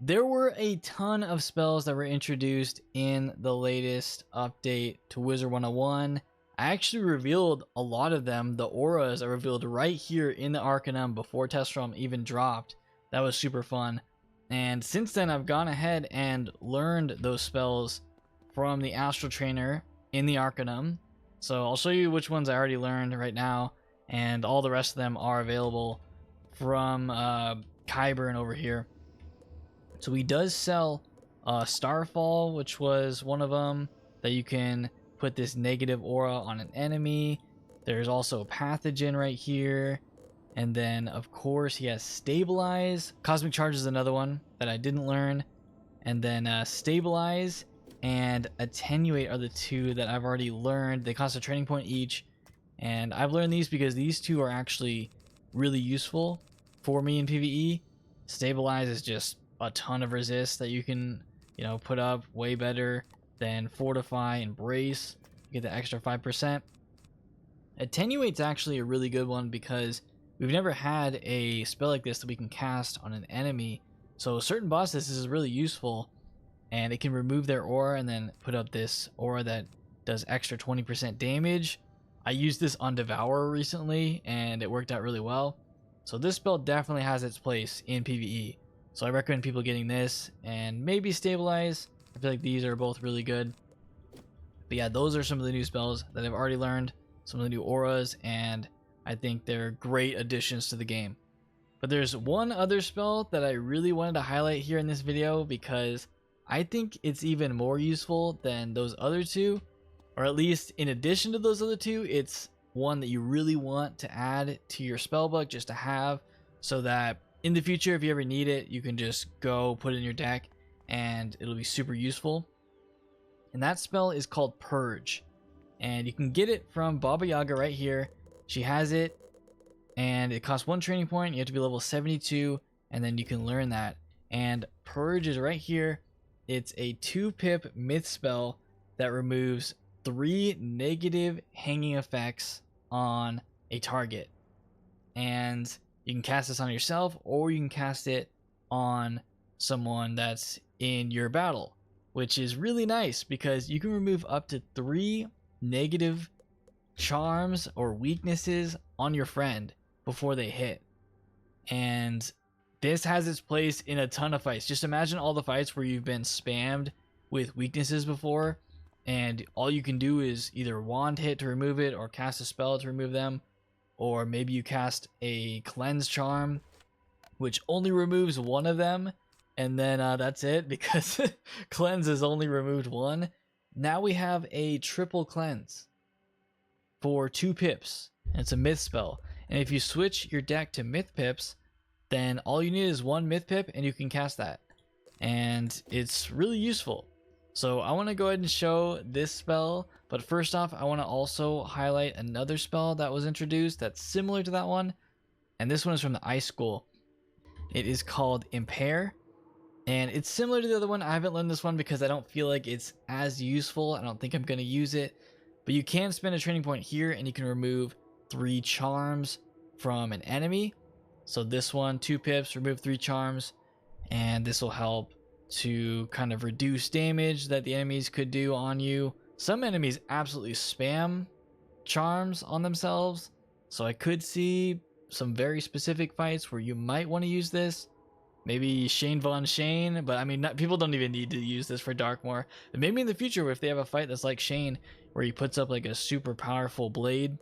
There were a ton of spells that were introduced in the latest update to Wizard 101. I actually revealed a lot of them. The auras are revealed right here in the Arcanum before Test Realm even dropped. That was super fun. And since then, I've gone ahead and learned those spells from the Astral Trainer in the Arcanum. So I'll show you which ones I already learned right now, and all the rest of them are available from Kyburn over here. So he does sell Starfall, which was one of them, that you can put this negative aura on an enemy. There's also Pathogen right here. And then, of course, he has Stabilize. Cosmic Charge is another one that I didn't learn. And then Stabilize and Attenuate are the two that I've already learned. They cost a training point each. And I've learned these because these two are actually really useful for me in PvE. Stabilize is just a ton of resist that you can, put up way better than Fortify and Brace. You get the extra 5%. Attenuate's actually a really good one because we've never had a spell like this that we can cast on an enemy. So certain bosses, this is really useful, and it can remove their aura and then put up this aura that does extra 20% damage. I used this on Devourer recently and it worked out really well. So this spell definitely has its place in PvE. So I recommend people getting this and maybe Stabilize. I feel like these are both really good. But yeah, those are some of the new spells that I've already learned, some of the new auras, and I think they're great additions to the game. But there's one other spell that I really wanted to highlight here in this video because I think it's even more useful than those other two, or at least in addition to those other two, it's one that you really want to add to your spellbook just to have, so that in the future, if you ever need it, you can just go put it in your deck and it'll be super useful. And that spell is called Purge, and you can get it from Baba Yaga right here. She has it, and it costs 1 training point. You have to be level 72, and then you can learn that. And Purge is right here. It's a 2-pip myth spell that removes 3 negative hanging effects on a target. And you can cast this on yourself, or you can cast it on someone that's in your battle, which is really nice because you can remove up to 3 negative charms or weaknesses on your friend before they hit. And this has its place in a ton of fights. Just imagine all the fights where you've been spammed with weaknesses before, and all you can do is either wand hit to remove it or cast a spell to remove them, or maybe you cast a cleanse charm which only removes one of them, and then that's it, because cleanse has only removed one. Now we have a triple cleanse for 2 pips, and it's a myth spell. And if you switch your deck to myth pips, then all you need is 1 myth pip and you can cast that, and it's really useful. So I want to go ahead and show this spell, but first off, I want to also highlight another spell that was introduced that's similar to that one, and this one is from the Ice School. It is called Impair, and it's similar to the other one. I haven't learned this one because I don't feel like it's as useful. I don't think I'm going to use it, but you can spend a training point here and you can remove 3 charms from an enemy. So this one, 2 pips, remove 3 charms, and this will help to kind of reduce damage that the enemies could do on you. Some enemies absolutely spam charms on themselves, so I could see some very specific fights where you might want to use this. Maybe Shane Von Shane, but I mean, people don't even need to use this for Darkmoor. But maybe in the future, if they have a fight that's like Shane, where he puts up like a super powerful blade,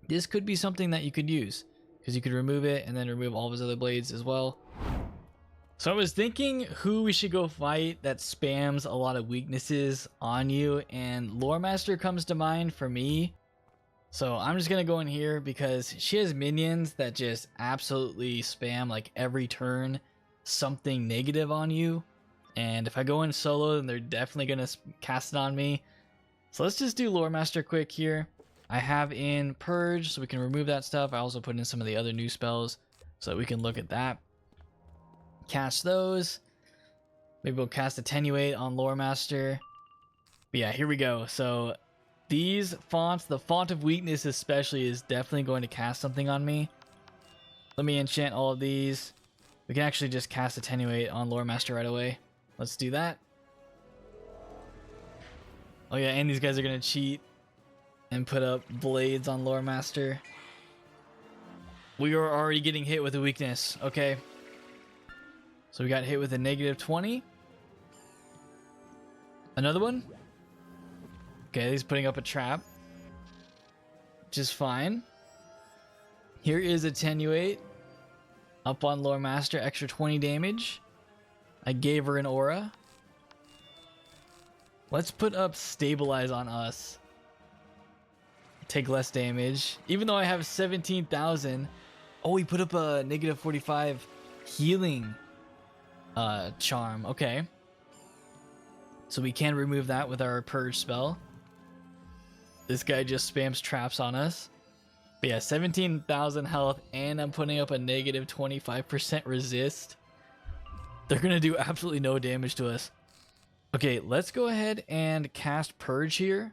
this could be something that you could use, because you could remove it and then remove all of his other blades as well. So I was thinking who we should go fight that spams a lot of weaknesses on you, and Loremaster comes to mind for me. So I'm just gonna go in here because she has minions that just absolutely spam like every turn something negative on you, and if I go in solo, then they're definitely gonna cast it on me. So let's just do Loremaster quick here. I have in Purge, so we can remove that stuff. I also put in some of the other new spells so that we can look at that. Cast those. Maybe we'll cast Attenuate on Loremaster. But yeah, here we go. So these fonts, the font of weakness especially, is definitely going to cast something on me. Let me enchant all of these. We can actually just cast Attenuate on Lore Master right away. Let's do that. Oh yeah, and these guys are gonna cheat and put up blades on Lore Master. We are already getting hit with a weakness. Okay. So we got hit with a -20. Another one. Okay, he's putting up a trap. Which is fine. Here is Attenuate. Up on Lore Master, extra 20 damage. I gave her an aura. Let's put up Stabilize on us. Take less damage. Even though I have 17,000. Oh, he put up a -45 healing charm. Okay. So we can remove that with our Purge spell. This guy just spams traps on us. But yeah, 17,000 health, and I'm putting up a -25% resist. They're going to do absolutely no damage to us. Okay, let's go ahead and cast Purge here.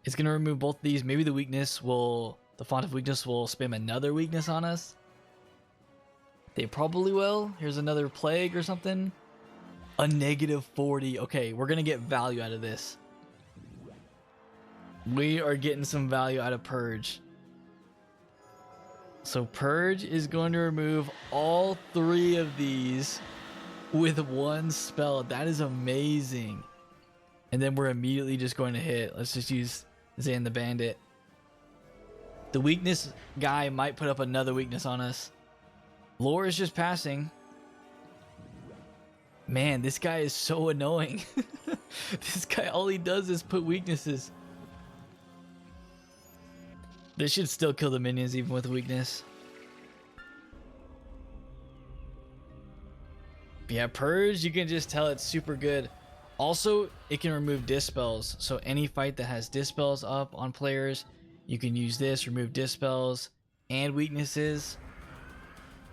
It's going to remove both of these. Maybe the Font of Weakness will spam another weakness on us. They probably will. Here's another Plague or something. A -40. Okay, we're going to get value out of this. We are getting some value out of Purge. So Purge is going to remove all 3 of these with 1 spell. That is amazing. And then we're immediately just going to hit. Let's just use Zan the Bandit. The weakness guy might put up another weakness on us. Lore is just passing. Man, this guy is so annoying. This guy, all he does is put weaknesses. This should still kill the minions even with weakness. Yeah, Purge, you can just tell it's super good. Also, it can remove dispels. So any fight that has dispels up on players, you can use this, remove dispels and weaknesses.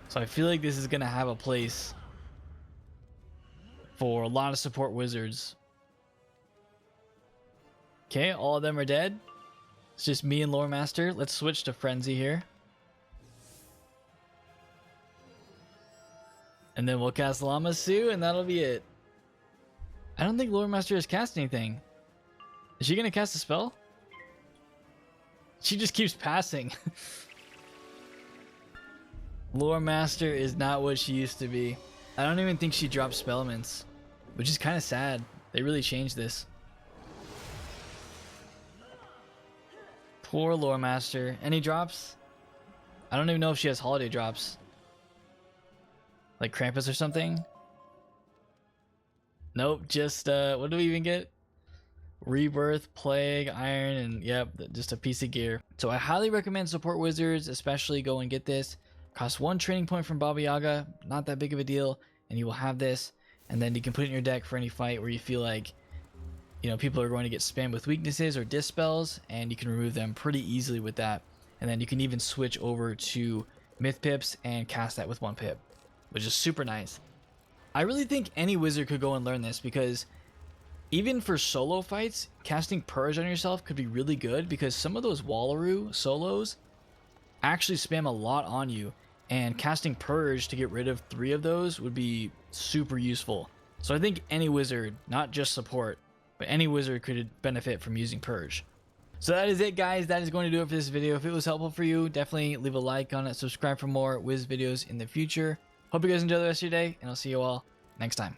So I feel like this is going to have a place for a lot of support wizards. Okay, all of them are dead. It's just me and Lore Master. Let's switch to Frenzy here. And then we'll cast Lamasu, and that'll be it. I don't think Lore Master has cast anything. Is she going to cast a spell? She just keeps passing. Lore Master is not what she used to be. I don't even think she dropped Spellments, which is kind of sad. They really changed this. Poor Lore Master. Any drops? I don't even know if she has holiday drops. Like Krampus or something? Nope, just, what do we even get? Rebirth, Plague, Iron, and yep, just a piece of gear. So I highly recommend support wizards, especially go and get this. Costs 1 training point from Baba Yaga, not that big of a deal, and you will have this. And then you can put it in your deck for any fight where you feel like, you know, people are going to get spammed with weaknesses or dispels, and you can remove them pretty easily with that. And then you can even switch over to Myth Pips and cast that with 1 pip, which is super nice. I really think any wizard could go and learn this, because even for solo fights, casting Purge on yourself could be really good, because some of those Wallaroo solos actually spam a lot on you, and casting Purge to get rid of 3 of those would be super useful. So I think any wizard, not just support, but any wizard could benefit from using Purge. So that is it, guys. That is going to do it for this video. If it was helpful for you, definitely leave a like on it, subscribe for more Wiz videos in the future. Hope you guys enjoy the rest of your day, and I'll see you all next time.